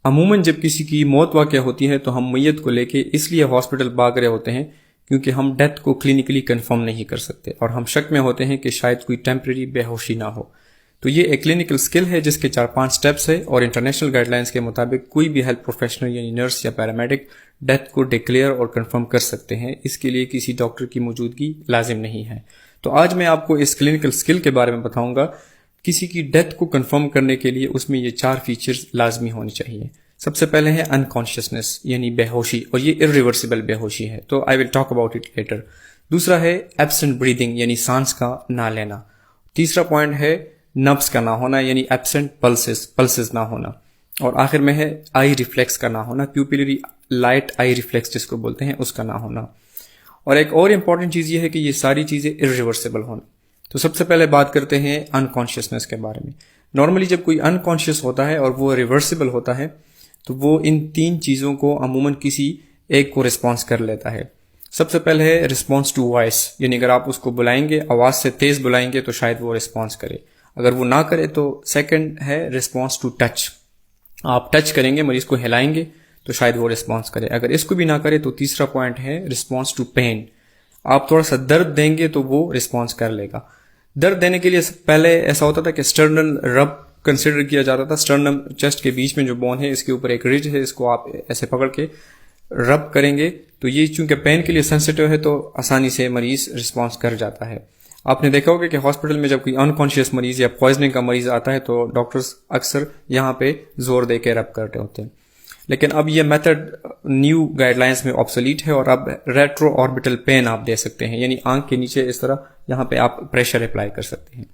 अमूमन जब किसी की मौत वाक़या होती है तो हम मैयत को लेके इसलिए हॉस्पिटल भाग रहे होते हैं क्योंकि हम डेथ को क्लिनिकली कंफर्म नहीं कर सकते और हम शक में होते हैं कि शायद कोई टेम्परेरी बेहोशी ना हो। तो ये एक क्लिनिकल स्किल है जिसके 4-5 स्टेप्स है और इंटरनेशनल गाइडलाइंस के मुताबिक कोई भी हेल्थ प्रोफेशनल यानी नर्स या पैरामेडिक डेथ को डिक्लेयर और कंफर्म कर सकते हैं। इसके लिए किसी डॉक्टर की मौजूदगी लाजिम नहीं है। तो आज मैं आपको इस क्लिनिकल स्किल के बारे में बताऊंगा। किसी की डेथ को कंफर्म करने के लिए उसमें ये 4 फीचर्स लाजमी होने चाहिए। सबसे पहले है अनकॉन्शियसनेस यानी बेहोशी, और ये इरिवर्सिबल बेहोशी है, तो I will talk about it later. दूसरा है एब्सेंट ब्रीदिंग यानी सांस का ना लेना। तीसरा पॉइंट है नब्स का ना होना यानी एब्सेंट पल्सेस ना होना। और आखिर में है आई रिफ्लेक्स का ना होना, प्यूपिलरी लाइट आई रिफ्लेक्स जिसको बोलते हैं उसका ना होना। और एक और इंपॉर्टेंट चीज ये है कि ये सारी चीजें इरिवर्सिबल होना। तो सबसे पहले बात करते हैं अनकॉन्शियसनेस के बारे में। नॉर्मली जब कोई अनकॉन्शियस होता है और वो रिवर्सिबल होता है तो वो इन 3 चीजों को अमूमन किसी एक को रिस्पॉन्स कर लेता है। सबसे पहले है रिस्पॉन्स टू वॉइस, यानी अगर आप उसको बुलाएंगे, आवाज से तेज बुलाएंगे तो शायद वो रिस्पॉन्स करे। अगर वो ना करे तो सेकंड है रिस्पॉन्स टू टच, आप टच करेंगे, मरीज को हिलाएंगे तो शायद वो रिस्पॉन्स करे। अगर इसको भी ना करे तो तीसरा पॉइंट है रिस्पॉन्स टू पेन, आप थोड़ा सा दर्द देंगे तो वो रिस्पॉन्स कर लेगा। दर्द देने के लिए पहले ऐसा होता था कि स्टर्नल रब कंसिडर किया जाता था। स्टर्नम चेस्ट के बीच में जो बोन है इसके ऊपर एक रिज है, इसको आप ऐसे पकड़ के रब करेंगे तो ये चूंकि पेन के लिए सेंसिटिव है तो आसानी से मरीज रिस्पॉन्स कर जाता है। आपने देखा होगा कि हॉस्पिटल में जब कोई अनकॉन्शियस मरीज या पॉइजनिंग का मरीज आता है तो डॉक्टर्स अक्सर यहाँ पे जोर दे के रब करते होते हैं। लेकिन अब ये मेथड न्यू गाइडलाइंस में ऑब्सोलीट है और अब रेट्रो ऑर्बिटल पेन आप दे सकते हैं, यानी आंख के नीचे इस तरह यहाँ पे आप प्रेशर अप्लाई कर सकते हैं।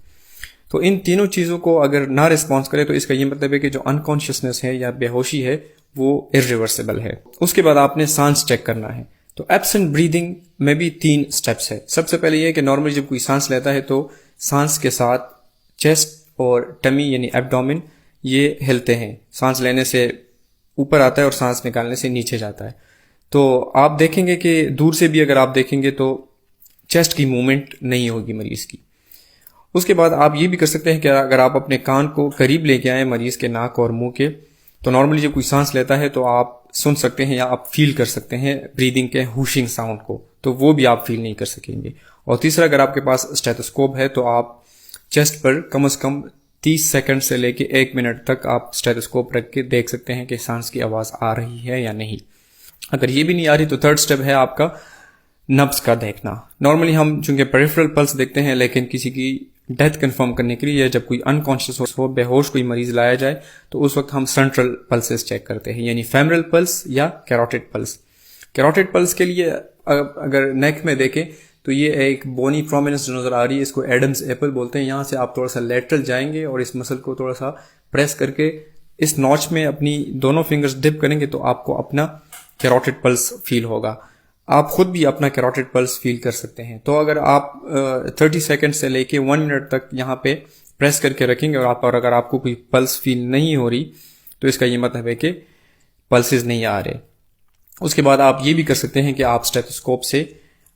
तो इन तीनों चीजों को अगर ना रिस्पॉन्स करे तो इसका ये मतलब है कि जो अनकॉन्शियसनेस है या बेहोशी है वो इरिवर्सिबल है। उसके बाद आपने सांस चेक करना है। तो एब्सेंट ब्रीदिंग में भी 3 स्टेप्स है। सबसे पहले ये कि नॉर्मली जब कोई सांस लेता है तो सांस के साथ चेस्ट और टमी यानी एब्डोमेन ये हिलते हैं। सांस लेने से ऊपर आता है और सांस निकालने से नीचे जाता है। तो आप देखेंगे कि दूर से भी अगर आप देखेंगे तो चेस्ट की मूवमेंट नहीं होगी मरीज की। उसके बाद आप ये भी कर सकते हैं कि अगर आप अपने कान को करीब लेके आए मरीज के नाक और मुंह के, तो नॉर्मली जब कोई सांस लेता है तो आप सुन सकते हैं या आप फील कर सकते हैं ब्रीदिंग के हुशिंग साउंड को, तो वो भी आप फील नहीं कर सकेंगे। और तीसरा, अगर आपके पास स्टेथोस्कोप है तो आप चेस्ट पर कम से कम 30 सेकंड से लेके 1 मिनट तक आप स्टेथोस्कोप रख के देख सकते हैं कि सांस की आवाज आ रही है या नहीं। अगर ये भी नहीं आ रही तो थर्ड स्टेप है आपका नब्स का देखना। नॉर्मली हम चूंकि पेरिफेरल पल्स देखते हैं, लेकिन किसी की डेथ कंफर्म करने के लिए या जब कोई अनकॉन्शियस हो, बेहोश कोई मरीज लाया जाए तो उस वक्त हम सेंट्रल पल्सेस चेक करते हैं, यानी फेमरल पल्स या कैरोटिड पल्स। कैरोटिड पल्स के लिए अगर नेक में देखें तो ये एक बोनी प्रोमिनेंस जो नजर आ रही है इसको एडम्स एप्पल बोलते हैं। यहां से आप थोड़ा सा लेटरल जाएंगे और इस मसल को थोड़ा सा प्रेस करके इस नॉच में अपनी दोनों फिंगर्स डिप करेंगे तो आपको अपना कैरोटिड पल्स फील होगा। आप खुद भी अपना कैरोटिड पल्स फील कर सकते हैं। तो अगर आप 30 सेकंड से लेके 1 मिनट तक यहाँ पे प्रेस करके रखेंगे और अगर आपको कोई पल्स फील नहीं हो रही तो इसका ये मतलब है कि पल्सेस नहीं आ रहे। उसके बाद आप ये भी कर सकते हैं कि आप स्टेथोस्कोप से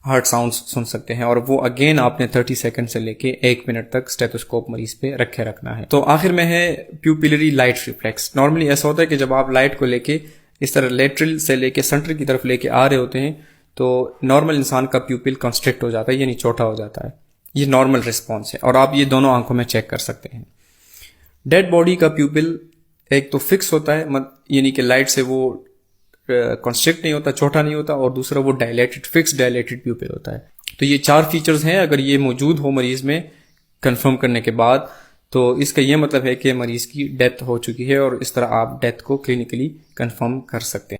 हार्ट साउंड्स सुन सकते हैं और वो अगेन आपने 30 सेकंड से लेके 1 मिनट तक स्टेथोस्कोप मरीज पे रखे रखना है। तो आखिर में है प्यूपिलरी लाइट रिफ्लेक्स। नॉर्मली ऐसा होता है कि जब आप लाइट को लेके इस तरह लेटरल से लेके सेंटर की तरफ लेके आ रहे होते हैं तो नॉर्मल इंसान का प्यूपिल कंस्ट्रिक्ट हो जाता है, यानी छोटा हो जाता है। ये नॉर्मल रिस्पॉन्स है और आप ये दोनों आंखों में चेक कर सकते हैं। डेड बॉडी का प्यूपिल एक तो फिक्स होता है, यानी कि लाइट से वो कंस्ट्रिक्ट नहीं होता, छोटा नहीं होता, और दूसरा वो डायलेटेड, फिक्स डायलेटेड प्यूपिल होता है। तो ये 4 फीचर्स हैं। अगर ये मौजूद हो मरीज में कंफर्म करने के बाद तो इसका ये मतलब है कि मरीज की डेथ हो चुकी है और इस तरह आप डेथ को क्लिनिकली कंफर्म कर सकते हैं।